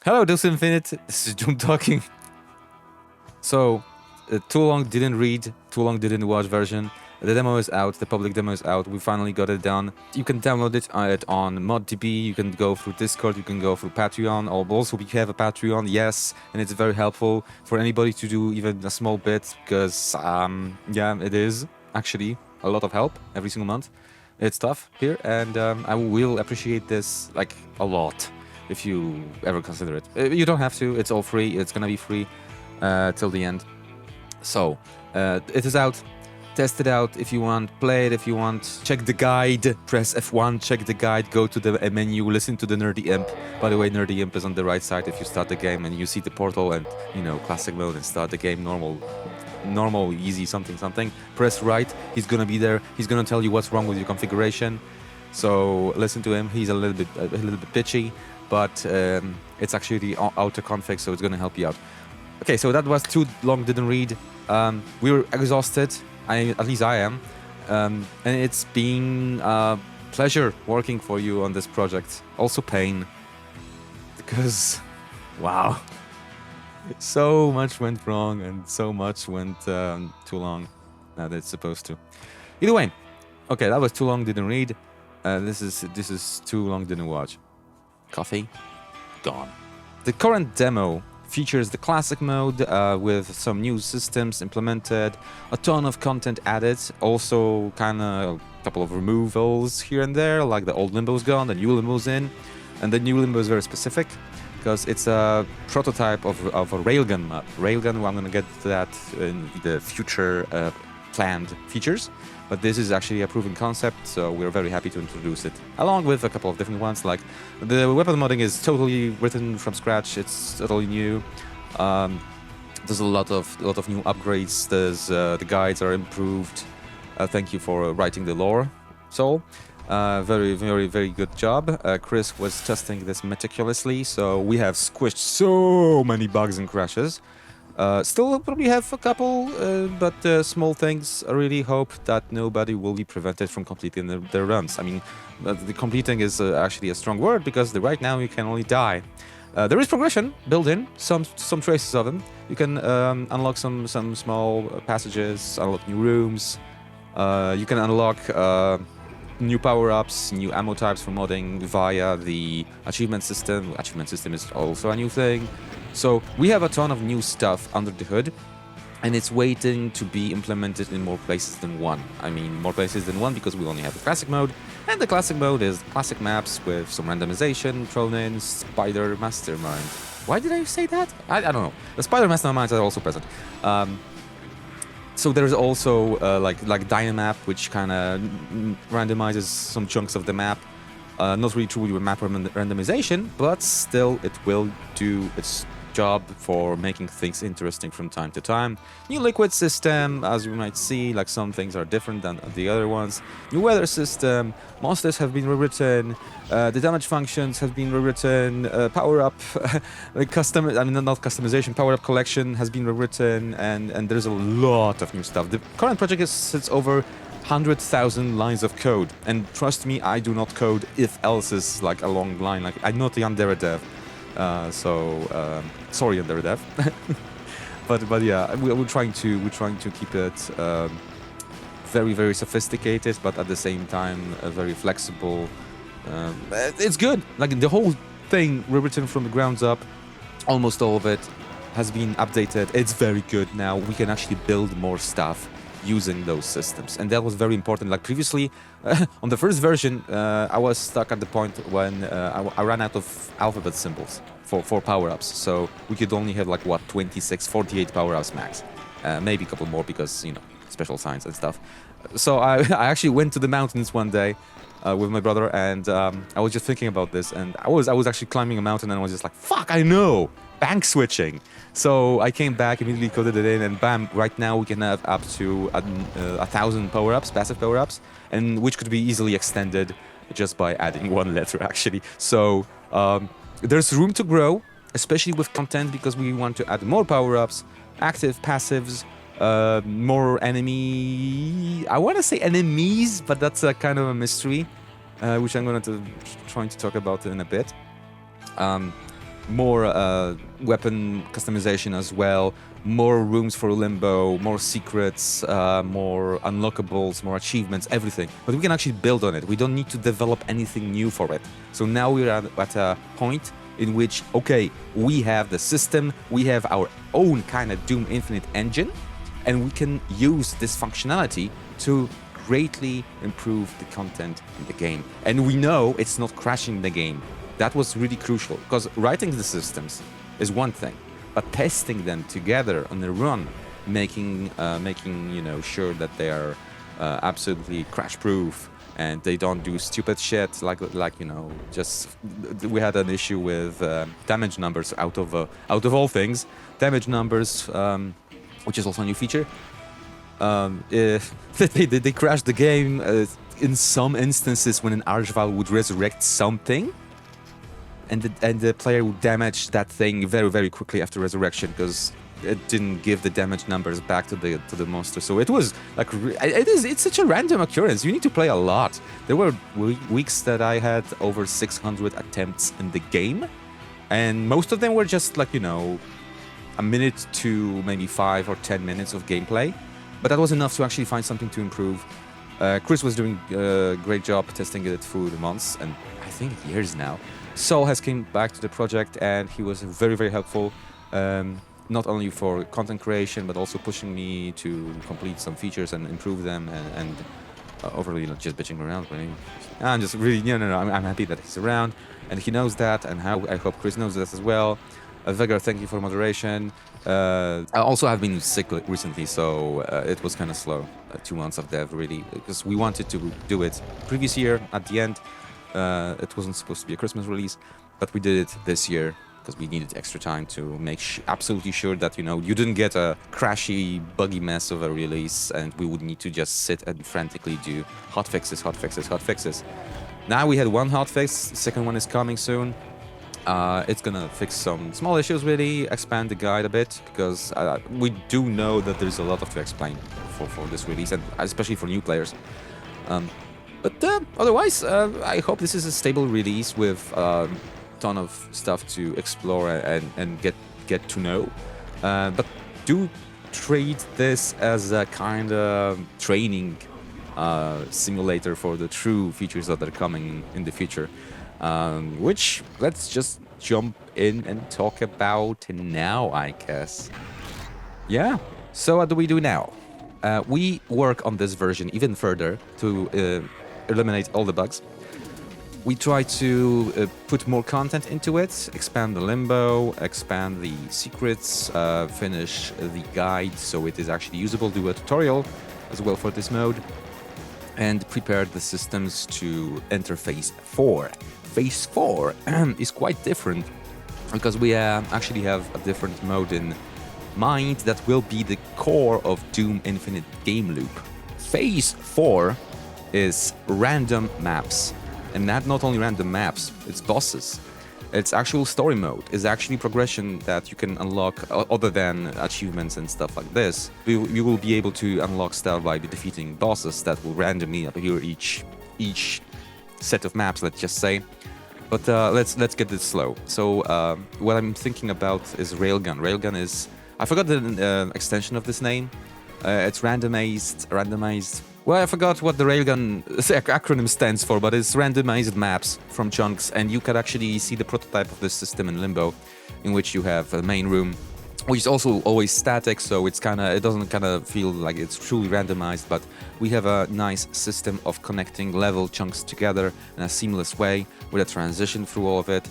Hello, Dose Infinite. This is Doom talking. So, too long didn't read, too long didn't watch version. The demo is out, the public demo is out. We finally got it done. You can download it on ModDB. You can go through Discord. You can go through Patreon. Also, we have a Patreon, yes, and it's very helpful for anybody to do even a small bit because, yeah, it is actually a lot of help every single month. It's tough here, and I will appreciate this like a lot if you ever consider it. You don't have to. It's all free. It's gonna be free till the end. So it is out. Test it out if you want. Play it if you want. Check the guide. Press F1. Check the guide. Go to the menu. Listen to the Nerdy Imp. By the way, Nerdy Imp is on the right side if you start the game and you see the portal and classic mode and start the game normal, easy, something. Press right. He's gonna be there. He's gonna tell you what's wrong with your configuration. So listen to him. He's a little bit pitchy, but it's actually the auto config, so it's gonna help you out. Okay, so that was too long. Didn't read. We were exhausted. At least I am, and it's been a pleasure working for you on this project. Also pain, because wow. So much went wrong and so much went too long that it's supposed to. Either way, okay, that was too long, didn't read. This is too long, didn't watch. Coffee, gone. The current demo features the classic mode with some new systems implemented, a ton of content added, also kind of a couple of removals here and there, like the old limbo's gone, the new limbo's in, and the new limbo is very specific because it's a prototype of a railgun map. Railgun, well, I'm gonna get to that in the future planned features, but this is actually a proven concept, so we're very happy to introduce it, along with a couple of different ones. Like the weapon modding is totally written from scratch. It's totally new. There's a lot of new upgrades. There's the guides are improved. Thank you for writing the lore, Soul. Very good job. Chris was testing this meticulously, so we have squished so many bugs and crashes. Still probably have a couple, but small things. I really hope that nobody will be prevented from completing their runs. I mean, the completing is actually a strong word because right now you can only die. There is progression built in, some traces of them. You can unlock some small passages, unlock new rooms. You can unlock new power-ups, new ammo types for modding via the achievement system. Achievement system is also a new thing. So we have a ton of new stuff under the hood, and it's waiting to be implemented in more places than one. I mean, more places than one because we only have the classic mode, and the classic mode is classic maps with some randomization thrown in, Spider Mastermind. Why did I say that? I don't know. The Spider Masterminds are also present. So there's also like Dynamap, which kind of randomizes some chunks of the map. Not really true with map randomization, but still it will do its job for making things interesting from time to time. New liquid system, as you might see, like some things are different than the other ones. New weather system, monsters have been rewritten, the damage functions have been rewritten, power up, not customization, power up collection has been rewritten, and there's a lot of new stuff. The current project sits over 100,000 lines of code, and trust me, I do not code if else is like a long line. Like I'm not the Yandere dev. Sorry, Yandere dev. but yeah, we're trying to keep it very sophisticated, but at the same time very flexible. It's good. Like the whole thing rewritten from the ground up, almost all of it has been updated. It's very good now. We can actually build more stuff using those systems, and that was very important. Like previously on the first version I was stuck at the point when I ran out of alphabet symbols for power-ups, so we could only have like 48 power-ups max, maybe a couple more because special signs and stuff. So I actually went to the mountains one day with my brother, and I was just thinking about this, and I was actually climbing a mountain, and I was just like, fuck, I know, bank switching. So I came back, immediately coded it in, and bam, right now we can have up to 1,000 power-ups, passive power-ups, and which could be easily extended just by adding one letter, actually. So there's room to grow, especially with content, because we want to add more power-ups, active, passives, more enemy... I want to say enemies, but that's a kind of a mystery, which I'm going to try to talk about in a bit. more weapon customization as well, more rooms for Limbo, more secrets, more unlockables, more achievements, everything. But we can actually build on it. We don't need to develop anything new for it. So now we're at a point in which, okay, we have the system, we have our own kind of Doom Infinite engine, and we can use this functionality to greatly improve the content in the game. And we know it's not crashing the game. That was really crucial, because writing the systems is one thing, but testing them together on the run, making sure that they are absolutely crash-proof and they don't do stupid shit like just we had an issue with damage numbers out of all things, damage numbers, which is also a new feature. They crashed the game in some instances when an Archvile would resurrect something, and the player would damage that thing very, very quickly after resurrection because it didn't give the damage numbers back to the monster. So it was like it's such a random occurrence. You need to play a lot. There were weeks that I had over 600 attempts in the game, and most of them were just like a minute to maybe 5 or 10 minutes of gameplay. But that was enough to actually find something to improve. Chris was doing a great job testing it through the months, and I think years now. Sol has came back to the project, and he was very, very helpful, not only for content creation, but also pushing me to complete some features and improve them, and overly not just bitching around. But I'm just really, I'm happy that he's around, and he knows that, and I hope Chris knows that as well. Vegard, thank you for moderation. I also have been sick recently, so it was kind of slow. 2 months of dev, really, because we wanted to do it previous year at the end. It wasn't supposed to be a Christmas release, but we did it this year because we needed extra time to make absolutely sure that you didn't get a crashy, buggy mess of a release, and we would need to just sit and frantically do hotfixes. Now we had one hotfix, the second one is coming soon. It's gonna fix some small issues, really, expand the guide a bit, because we do know that there's a lot to explain for this release, and especially for new players. But otherwise, I hope this is a stable release with a ton of stuff to explore and get to know. But do treat this as a kind of training simulator for the true features that are coming in the future. Which let's just jump in and talk about now, I guess. Yeah, so what do we do now? We work on this version even further to eliminate all the bugs. We try to put more content into it, expand the Limbo, expand the secrets, finish the guide so it is actually usable, do a tutorial as well for this mode, and prepare the systems to enter Phase 4. Phase 4 is quite different because we actually have a different mode in mind that will be the core of Doom Infinite game loop. Phase 4 is random maps, and not only random maps, it's bosses. It's actual story mode. It's actually progression that you can unlock other than achievements and stuff like this. You will be able to unlock stuff by defeating bosses that will randomly appear each set of maps, let's just say. But let's get this slow. So what I'm thinking about is Railgun. Railgun is, I forgot the extension of this name. It's randomized. Well, I forgot what the Railgun acronym stands for, but it's randomized maps from chunks, and you can actually see the prototype of this system in Limbo, in which you have a main room, which is also always static, so it doesn't feel like it's truly randomized, but we have a nice system of connecting level chunks together in a seamless way with a transition through all of it.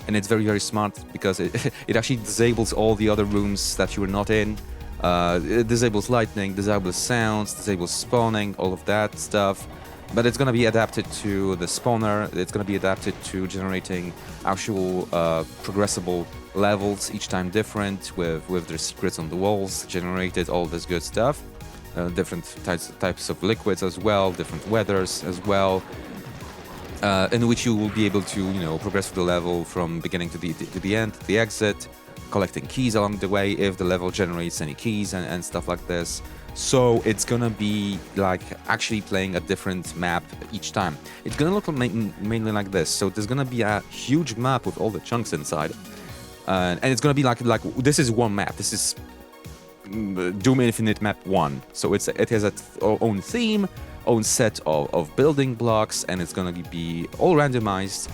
And it's very, very smart because it actually disables all the other rooms that you are not in. It disables lightning, disables sounds, disables spawning, all of that stuff. But it's going to be adapted to the spawner, it's going to be adapted to generating actual progressible levels, each time different, with their secrets on the walls generated, all this good stuff. Different types of liquids as well, different weathers as well, in which you will be able to progress through the level from beginning to the end, the exit, collecting keys along the way if the level generates any keys and stuff like this. So it's gonna be like actually playing a different map each time. It's gonna look mainly like this. So there's gonna be a huge map with all the chunks inside. And it's gonna be like this is one map. This is Doom Infinite Map 1. So it has its own theme, own set of building blocks, and it's gonna be all randomized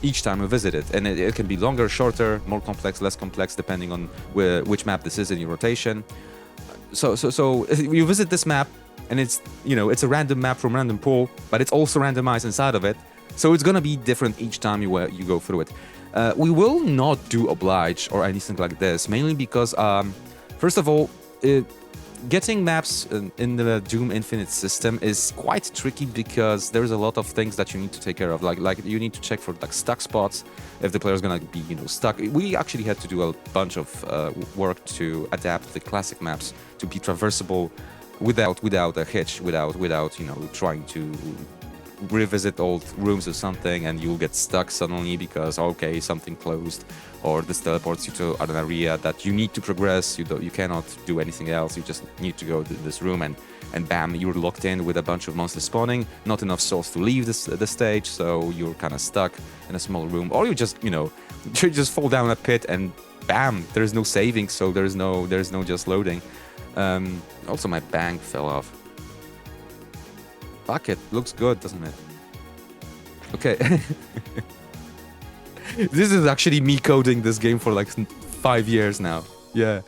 each time we visit it. And it can be longer, shorter, more complex, less complex, depending on which map this is in your rotation. So you visit this map, and it's it's a random map from random pool, but it's also randomized inside of it. So it's gonna be different each time you go through it. We will not do oblige or anything like this, mainly because first of all, getting maps in the Doom Infinite system is quite tricky because there's a lot of things that you need to take care of. Like you need to check for like stuck spots if the player's gonna be stuck. We actually had to do a bunch of work to adapt the classic maps to be traversable without a hitch, without trying to revisit old rooms or something, and you'll get stuck suddenly because okay, something closed, or this teleports you to an area that you need to progress. You cannot do anything else. You just need to go to this room, and bam, you're locked in with a bunch of monsters spawning. Not enough souls to leave the stage, so you're kind of stuck in a small room, or you just you just fall down a pit and bam, there's no saving, so there's no just loading. Also, my bang fell off. Fuck it, looks good, doesn't it? Okay. This is actually me coding this game for like 5 years now. Yeah.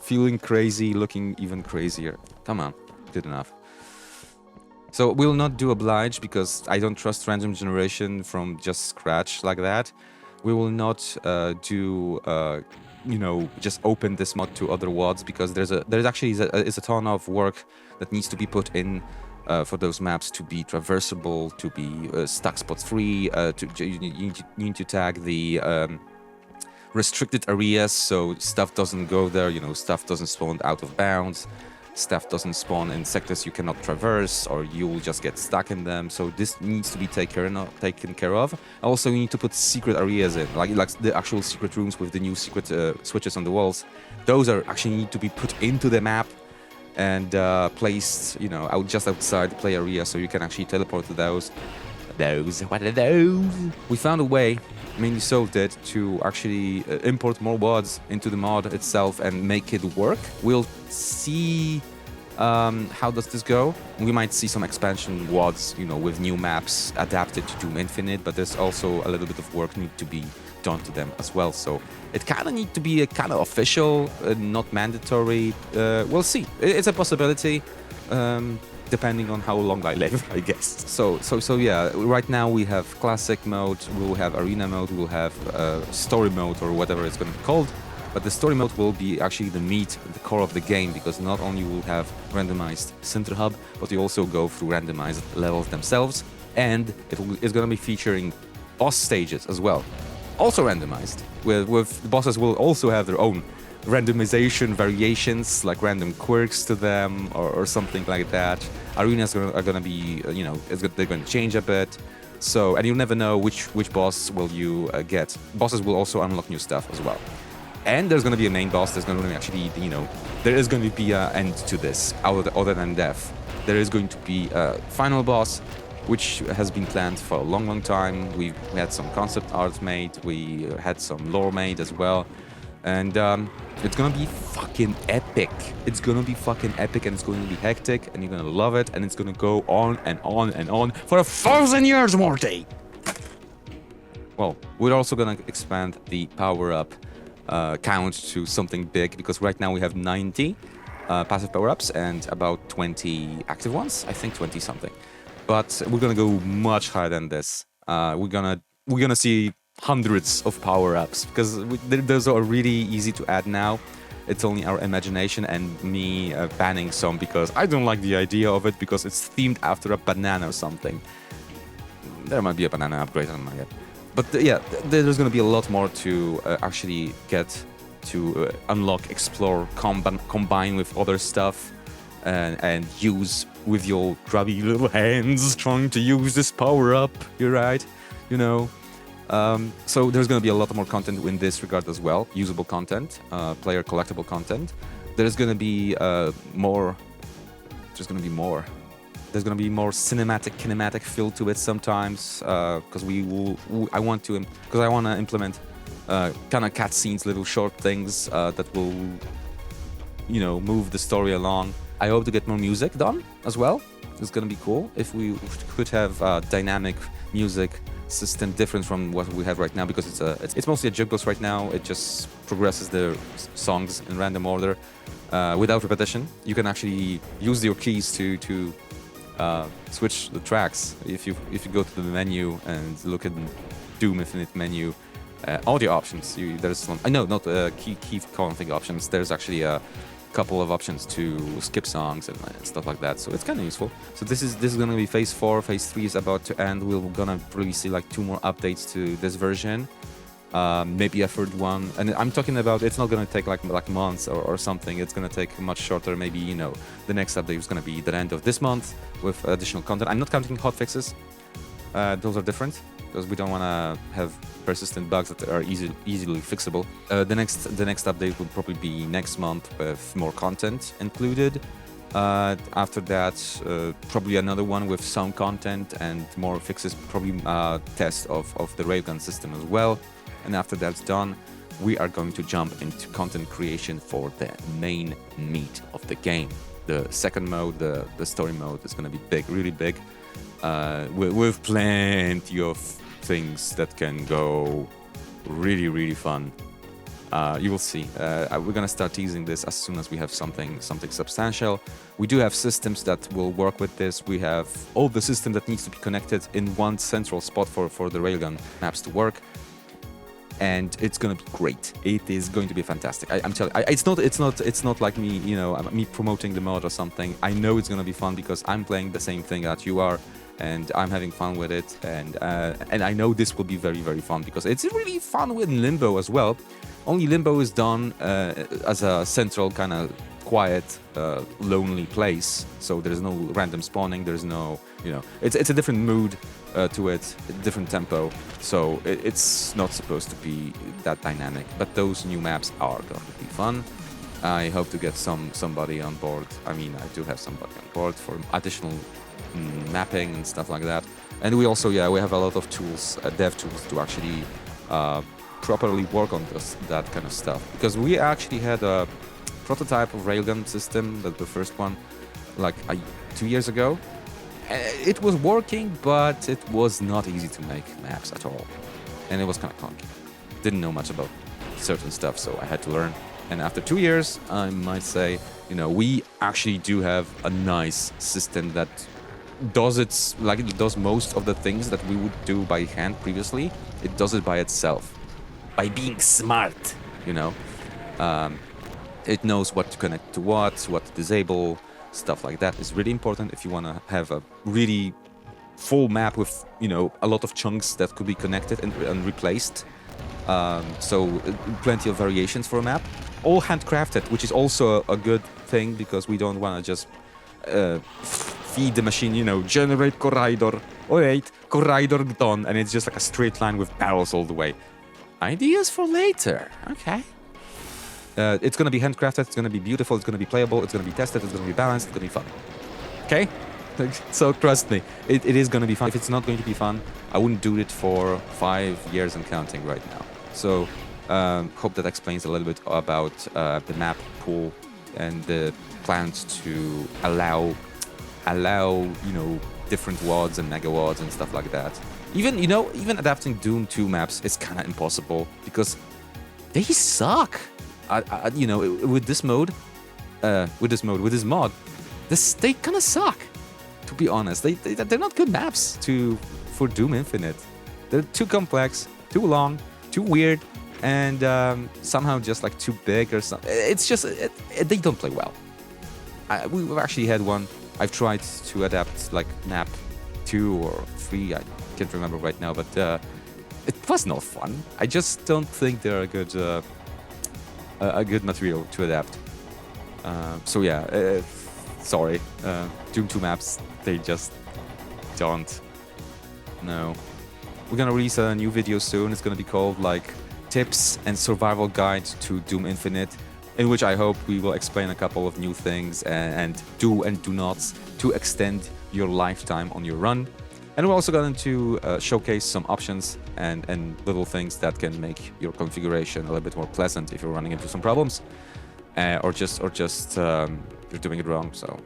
Feeling crazy, looking even crazier. Come on, good enough. So we'll not do oblige because I don't trust random generation from just scratch like that. We will not just open this mod to other WODs because there's actually a ton of work that needs to be put in for those maps to be traversable, to be stuck spots free. You need to tag the restricted areas so stuff doesn't go there. Stuff doesn't spawn out of bounds. Stuff doesn't spawn in sectors you cannot traverse, or you will just get stuck in them. So this needs to be taken care of. Also, you need to put secret areas in, like the actual secret rooms with the new secret switches on the walls. Those are actually need to be put into the map and placed, just outside the play area, so you can actually teleport to those. What are those? We found a way, mainly solved it, to actually import more WODs into the mod itself and make it work. We'll see how does this go. We might see some expansion WODs, with new maps adapted to Doom Infinite, but there's also a little bit of work need to be done to them as well. So it kind of need to be a kind of official, not mandatory. We'll see. It's a possibility. Depending on how long I live, I guess. So yeah, right now we have classic mode, we'll have arena mode, we'll have story mode, or whatever it's going to be called. But the story mode will be actually the meat, the core of the game, because not only will have randomized center hub, but you also go through randomized levels themselves, and it's going to be featuring boss stages as well, also randomized. With the bosses will also have their own randomization variations, like random quirks to them or something like that. Arenas are gonna be, they're going to change a bit. So, and you'll never know which boss will you get. Bosses will also unlock new stuff as well. And there's going to be a main boss. There's going to actually, there is going to be an end to this, other than death. There is going to be a final boss, which has been planned for a long, long time. We had some concept art made. We had some lore made as well. And it's gonna be fucking epic. It's gonna be fucking epic, and it's going to be hectic, and you're gonna love it, and it's gonna go on and on and on for 1,000 years, Morty! Well, we're also gonna expand the power-up count to something big, because right now we have 90 passive power-ups and about 20 active ones. I think 20 something. But we're gonna go much higher than this. We're gonna see hundreds of power-ups, because those are really easy to add now. It's only our imagination and me banning some because I don't like the idea of it, because it's themed after a banana or something. There might be a banana upgrade, I don't know yet. But yeah, there's going to be a lot more to actually get to unlock, explore, combine with other stuff, and use with your grubby little hands trying to use this power-up. You're right, So there's going to be a lot more content in this regard as well. Usable content, player collectible content. There's going to be more. There's going to be more. There's going to be more kinematic feel to it sometimes, because I want to implement kind of cutscenes, little short things that will, move the story along. I hope to get more music done as well. It's gonna be cool if we could have dynamic music system different from what we have right now, because it's mostly a jukebox right now. It just progresses the songs in random order without repetition. You can actually use your keys to switch the tracks. If you go to the menu and look at Doom Infinite menu, audio options, there's some, I know, not key config options. There's actually a couple of options to skip songs and stuff like that, so it's kind of useful. So this is gonna be phase 4. Phase 3 is about to end. We're gonna probably see like 2 more updates to this version, maybe a third one, and I'm talking about, it's not gonna take like months or something. It's gonna take much shorter. Maybe the next update is gonna be the end of this month with additional content. I'm not counting hotfixes. Those are different because we don't want to have persistent bugs that are easily fixable. The next update will probably be next month with more content included. After that, probably another one with some content and more fixes, probably test of the railgun system as well. And after that's done, we are going to jump into content creation for the main meat of the game. The second mode, the story mode, is going to be big, really big, with plenty of things that can go really, really fun. You will see. We're gonna start teasing this as soon as we have something substantial. We do have systems that will work with this. We have all the system that needs to be connected in one central spot for the railgun maps to work, and it's gonna be great. It is going to be fantastic. I'm telling you, it's not like me, me promoting the mod or something. I know it's gonna be fun because I'm playing the same thing that you are, and I'm having fun with it, and I know this will be very, very fun because it's really fun with Limbo as well. Only Limbo is done as a central kind of quiet, lonely place, so there's no random spawning. There's no, it's a different mood to it, a different tempo, so it's not supposed to be that dynamic. But those new maps are going to be fun. I hope to get somebody on board. I mean, I do have somebody on board for additional mapping and stuff like that. And we also, we have a lot of tools, dev tools, to actually properly work on that kind of stuff, because we actually had a prototype of railgun system, the first one, like 2 years ago. It was working, but it was not easy to make maps at all, and it was kind of clunky. Didn't know much about certain stuff, so I had to learn. And after 2 years, I might say, we actually do have a nice system that it does most of the things that we would do by hand previously. It does it by itself, by being smart. It knows what to connect to what to disable. Stuff like that is really important if you want to have a really full map with a lot of chunks that could be connected and replaced. So plenty of variations for a map, all handcrafted, which is also a good thing, because we don't want to just feed the machine, generate corridor, alright, corridor done, and it's just like a straight line with barrels all the way. Ideas for later. Okay. It's going to be handcrafted, it's going to be beautiful, it's going to be playable, it's going to be tested, it's going to be balanced, it's going to be fun. Okay? So trust me, it is going to be fun. If it's not going to be fun, I wouldn't do it for 5 years and counting right now. So hope that explains a little bit about the map pool and the plans to allow different wads and megawads and stuff like that. Even adapting Doom 2 maps is kind of impossible because they suck. With this mod, they kind of suck. To be honest, they're not good maps for Doom Infinite. They're too complex, too long, too weird, and somehow just like too big or something. It's just they don't play well. We've actually had one. I've tried to adapt like map 2 or 3. I can't remember right now, but it was not fun. I just don't think they're a good material to adapt. So yeah, sorry. Doom 2 maps, they just don't. No. We're gonna release a new video soon. It's gonna be called like Tips and Survival Guide to Doom Infinite, in which I hope we will explain a couple of new things and do and do nots to extend your lifetime on your run. And we're also going to showcase some options and little things that can make your configuration a little bit more pleasant if you're running into some problems, or just you're doing it wrong. So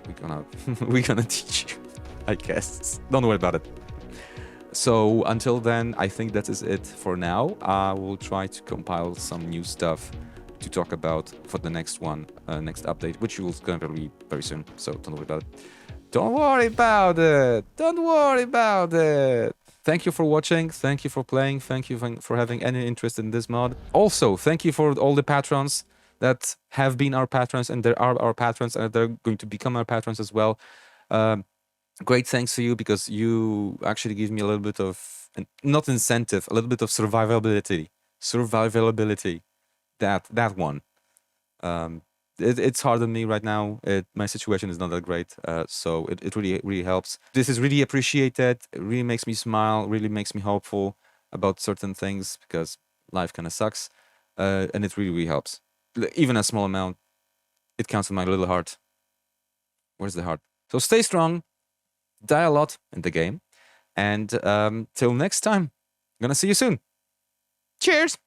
we're gonna teach you, I guess. Don't worry about it. So until then, I think that is it for now. I will try to compile some new stuff to talk about for the next one, next update, which you will gonna be very soon. So don't worry about it. Don't worry about it. Don't worry about it. Thank you for watching. Thank you for playing. Thank you for having any interest in this mod. Also, thank you for all the patrons that have been our patrons, and there are our patrons, and they're going to become our patrons as well. Great thanks to you, because you actually give me a little bit of, not incentive, a little bit of survivability. That one. It's hard on me right now. My situation is not that great, so it really helps. This is really appreciated. It really makes me smile. Really makes me hopeful about certain things, because life kind of sucks, and it really helps. Even a small amount, it counts in my little heart. Where's the heart? So stay strong. Die a lot in the game, and till next time, I'm gonna see you soon. Cheers.